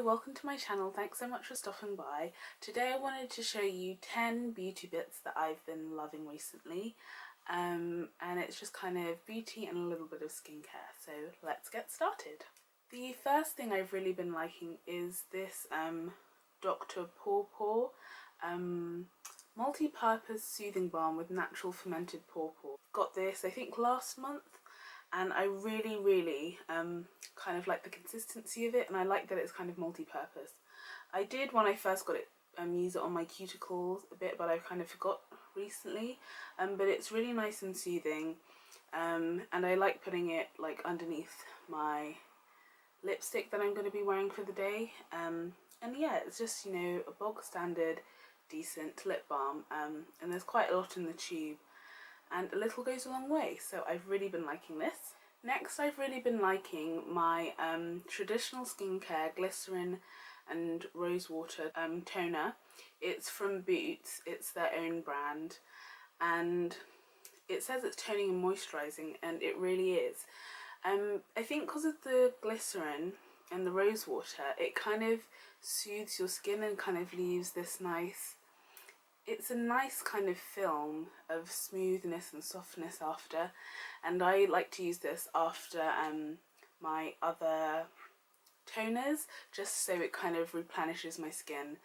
welcome to my channel. Thanks so much for stopping by. Today I wanted to show you 10 beauty bits that I've been loving recently, and it's just kind of beauty and a little bit of skincare, so let's get started. The first thing I've really been liking is this Dr. Paw Paw multi-purpose soothing balm with natural fermented pawpaw. Got this I think last month, and I really kind of like the consistency of it, and I like that it's kind of multi-purpose. I did, when I first got it, use it on my cuticles a bit, but I kind of forgot recently, but it's really nice and soothing, and I like putting it like underneath my lipstick that I'm going to be wearing for the day, and yeah, it's just, you know, a bog standard decent lip balm, and there's quite a lot in the tube, and a little goes a long way, so I've really been liking this. Next, I've really been liking my traditional skincare Glycerin and rose water toner. It's from Pout, it's their own brand, and it says it's toning and moisturising, and it really is. I think because of the glycerin and the rose water, it kind of soothes your skin and kind of leaves this nice, it's a nice kind of film of smoothness and softness after, and I like to use this after my other toners, just so it kind of replenishes my skin,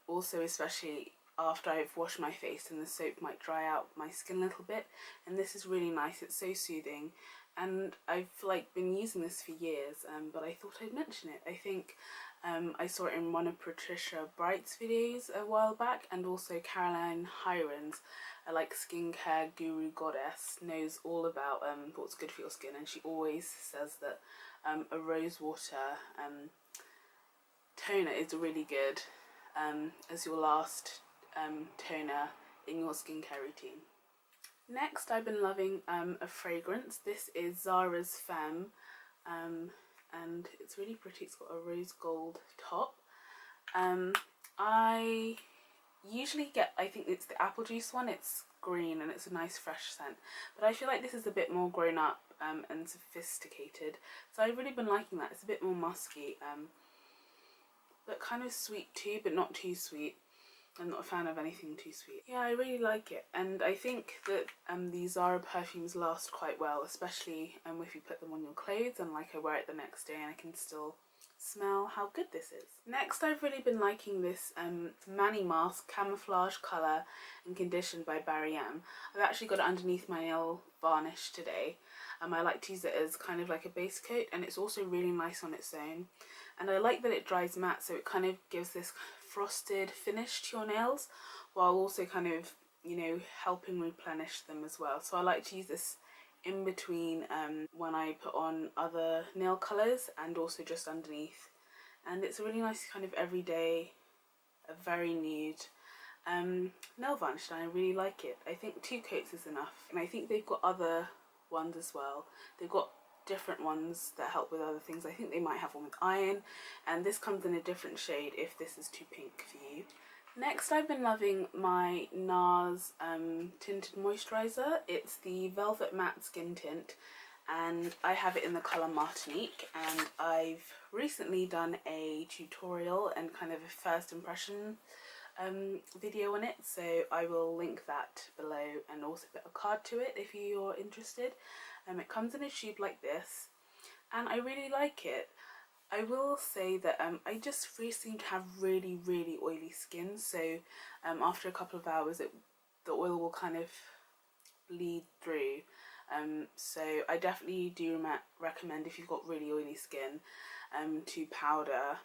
also especially after I've washed my face and the soap might dry out my skin a little bit, and this is really nice. It's so soothing, and I've like been using this for years, but I thought I'd mention it. I think I saw it in one of Patricia Bright's videos a while back, and also Caroline Hiron's, like skincare guru goddess, knows all about what's good for your skin, and she always says that a rose water toner is really good as your last toner in your skincare routine. Next, I've been loving a fragrance. This is Zara's Femme, and it's really pretty. It's got a rose gold top. I usually get, I think it's the apple juice one. It's green and it's a nice fresh scent, but I feel like this is a bit more grown up and sophisticated, so I've really been liking that. It's a bit more musky, but kind of sweet too, but not too sweet. I'm not a fan of anything too sweet. Yeah, I really like it, and I think that these Zara perfumes last quite well, especially if you put them on your clothes, and like I wear it the next day and I can still smell how good this is. Next, I've really been liking this Mani Mask Camouflage Colour and Condition by Barry M. I've actually got it underneath my nail varnish today. I like to use it as kind of like a base coat, and it's also really nice on its own. And I like that it dries matte, so it kind of gives this frosted finish to your nails, while also kind of, you know, helping replenish them as well. So I like to use this in between when I put on other nail colours, and also just underneath. And it's a really nice kind of everyday, a very nude nail varnish, and I really like it. I think 2 coats is enough, and I think they've got other ones as well. They've got different ones that help with other things. I think they might have one with iron, and this comes in a different shade if this is too pink for you. Next, I've been loving my Nars tinted moisturiser. It's the Velvet Matte Skin Tint, and I have it in the colour Martinique, and I've recently done a tutorial and kind of a first impression video on it, so I will link that below and also put a card to it if you're interested. It comes in a tube like this, and I really like it. I will say that I just seem to have really oily skin, so after a couple of hours the oil will kind of bleed through, so I definitely do recommend, if you've got really oily skin, to powder,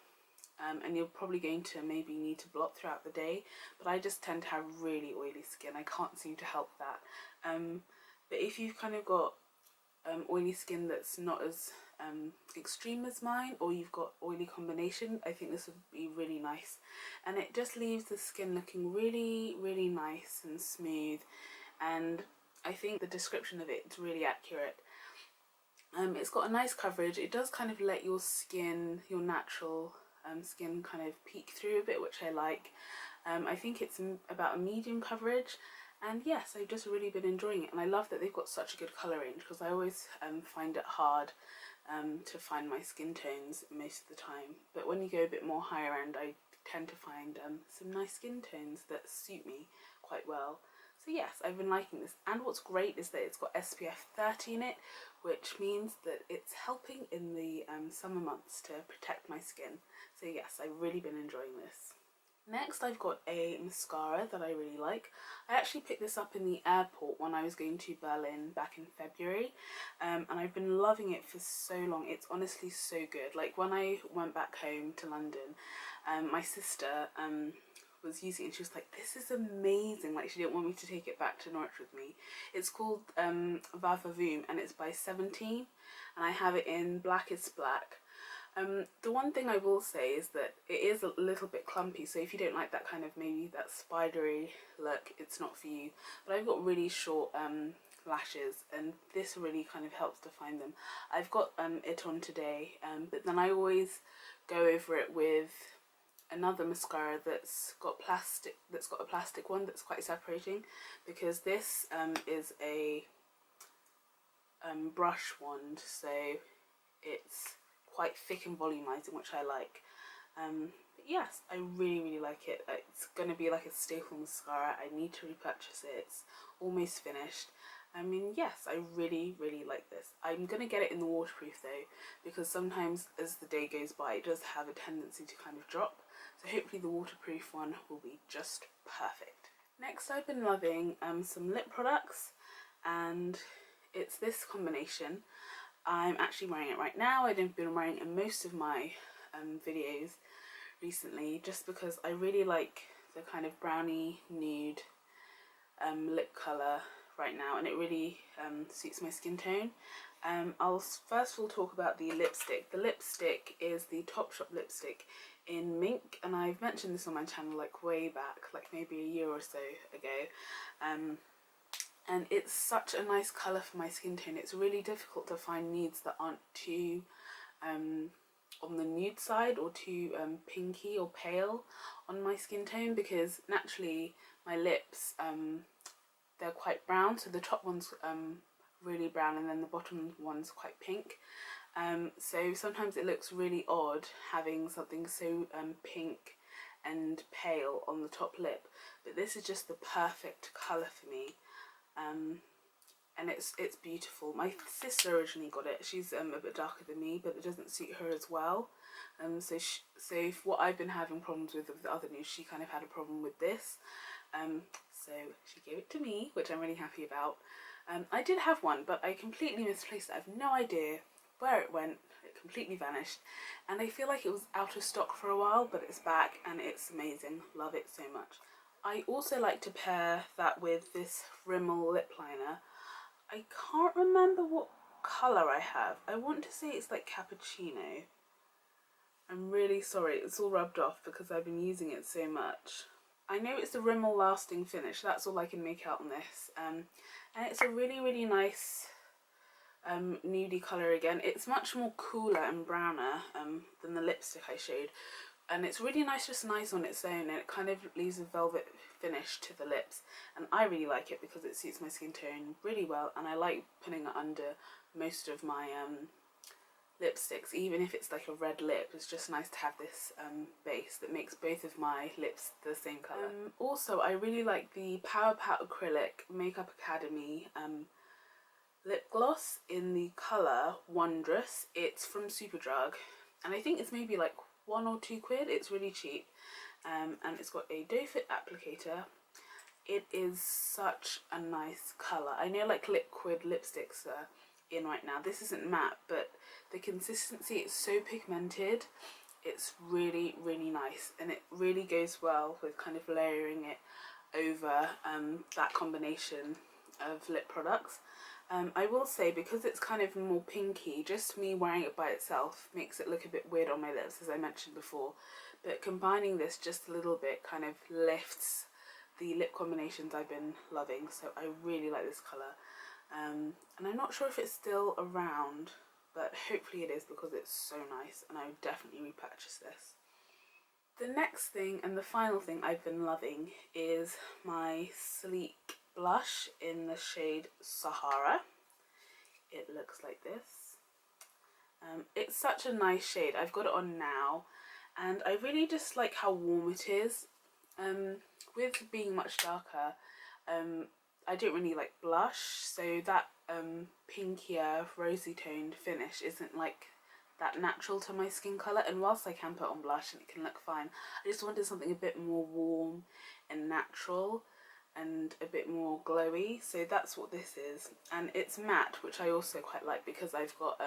and you're probably going to maybe need to blot throughout the day, but I just tend to have really oily skin. I can't seem to help that, but if you've kind of got oily skin that's not as extreme as mine, or you've got oily combination, I think this would be really nice, and it just leaves the skin looking really nice and smooth, and I think the description of it is really accurate. It's got a nice coverage. It does kind of let your skin, your natural skin, kind of peek through a bit, which I like. I think it's about a medium coverage, and yes, I've just really been enjoying it, and I love that they've got such a good colour range, because I always find it hard to find my skin tones most of the time. But when you go a bit more higher end, I tend to find some nice skin tones that suit me quite well. So yes, I've been liking this, and what's great is that it's got SPF 30 in it, which means that it's helping in the summer months to protect my skin. So yes, I've really been enjoying this. Next, I've got a mascara that I really like. I actually picked this up in the airport when I was going to Berlin back in February, and I've been loving it for so long. It's honestly so good. Like when I went back home to London, my sister was using it and she was like, this is amazing. Like she didn't want me to take it back to Norwich with me. It's called Voom, and it's by 17, and I have it in Black is Black. The one thing I will say is that it is a little bit clumpy, so if you don't like that kind of maybe that spidery look, it's not for you. But I've got really short lashes, and this really kind of helps define them. I've got it on today, but then I always go over it with another mascara that's got a plastic one that's quite separating, because this is a brush wand, so it's quite thick and volumizing, which I like. But yes, I really like it. It's going to be like a staple mascara. I need to repurchase it. It's almost finished. I mean, yes, I really like this. I'm going to get it in the waterproof though, because sometimes as the day goes by it does have a tendency to kind of drop, so hopefully the waterproof one will be just perfect. Next, I've been loving some lip products, and it's this combination. I'm actually wearing it right now. I've been wearing it in most of my videos recently, just because I really like the kind of brownie nude lip colour right now, and it really suits my skin tone. I'll first of all talk about the lipstick. The lipstick is the Topshop lipstick in Mink, and I've mentioned this on my channel like way back, like maybe a year or so ago. And it's such a nice colour for my skin tone. It's really difficult to find nudes that aren't too on the nude side or too pinky or pale on my skin tone, because naturally my lips, they're quite brown, so the top one's really brown and then the bottom one's quite pink. So sometimes it looks really odd having something so pink and pale on the top lip, but this is just the perfect colour for me. And it's beautiful. My sister originally got it. She's a bit darker than me, but it doesn't suit her as well. So what I've been having problems with the other nudes, she kind of had a problem with this. So she gave it to me, which I'm really happy about. I did have one, but I completely misplaced it. I have no idea where it went. It completely vanished, and I feel like it was out of stock for a while, but it's back and it's amazing. Love it so much. I also like to pair that with this Rimmel Lip Liner. I can't remember what colour I have. I want to say it's like cappuccino. I'm really sorry, it's all rubbed off because I've been using it so much. I know it's the Rimmel Lasting Finish, that's all I can make out on this. And it's a really nice nudie colour again. It's much more cooler and browner than the lipstick I showed. And it's really nice, just nice on its own, and it kind of leaves a velvet finish to the lips, and I really like it because it suits my skin tone really well, and I like putting it under most of my lipsticks, even if it's like a red lip. It's just nice to have this base that makes both of my lips the same colour. Also, I really like the Pout Acrylic Makeup Academy lip gloss in the colour Wondrous. It's from Superdrug, and I think it's maybe like £1 or £2. It's really cheap, and it's got a doe foot applicator. It is such a nice colour. I know like liquid lipsticks are in right now. This isn't matte, but the consistency is so pigmented. It's really nice, and it really goes well with kind of layering it over that combination of lip products. I will say, because it's kind of more pinky, just me wearing it by itself makes it look a bit weird on my lips, as I mentioned before, but combining this just a little bit kind of lifts the lip combinations I've been loving, so I really like this colour. And I'm not sure if it's still around, but hopefully it is, because it's so nice, and I would definitely repurchase this. The next thing, and the final thing I've been loving, is my sleek blush in the shade Sahara. It looks like this. It's such a nice shade. I've got it on now and I really just like how warm it is. With being much darker, I don't really like blush, so that pinkier rosy toned finish isn't like that natural to my skin colour, and whilst I can put on blush and it can look fine, I just wanted something a bit more warm and natural and a bit more glowy, so that's what this is. And it's matte, which I also quite like because I've got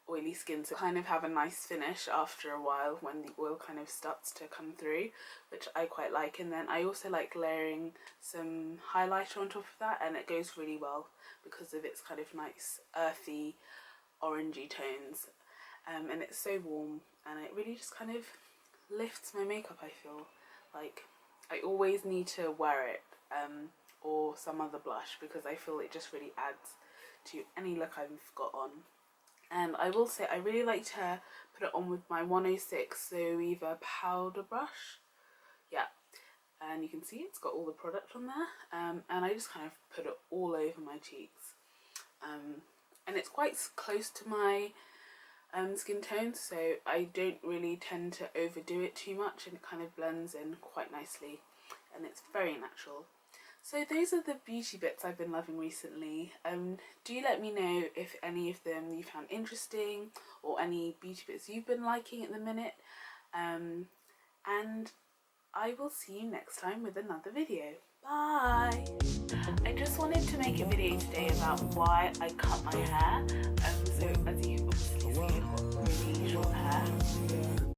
oily skin, to kind of have a nice finish after a while when the oil kind of starts to come through, which I quite like. And then I also like layering some highlighter on top of that, and it goes really well because of its kind of nice earthy orangey tones, and it's so warm and it really just kind of lifts my makeup. I feel like I always need to wear it or some other blush because I feel it just really adds to any look I've got on. And I will say I really like to put it on with my 106 Zoeva powder brush. Yeah, and you can see it's got all the product on there, and I just kind of put it all over my cheeks. And it's quite close to my skin tone, so I don't really tend to overdo it too much, and it kind of blends in quite nicely and it's very natural. So those are the beauty bits I've been loving recently. Do let me know if any of them you found interesting or any beauty bits you've been liking at the minute. And I will see you next time with another video. Bye! I just wanted to make a video today about why I cut my hair. So as you obviously see, I've got really short hair.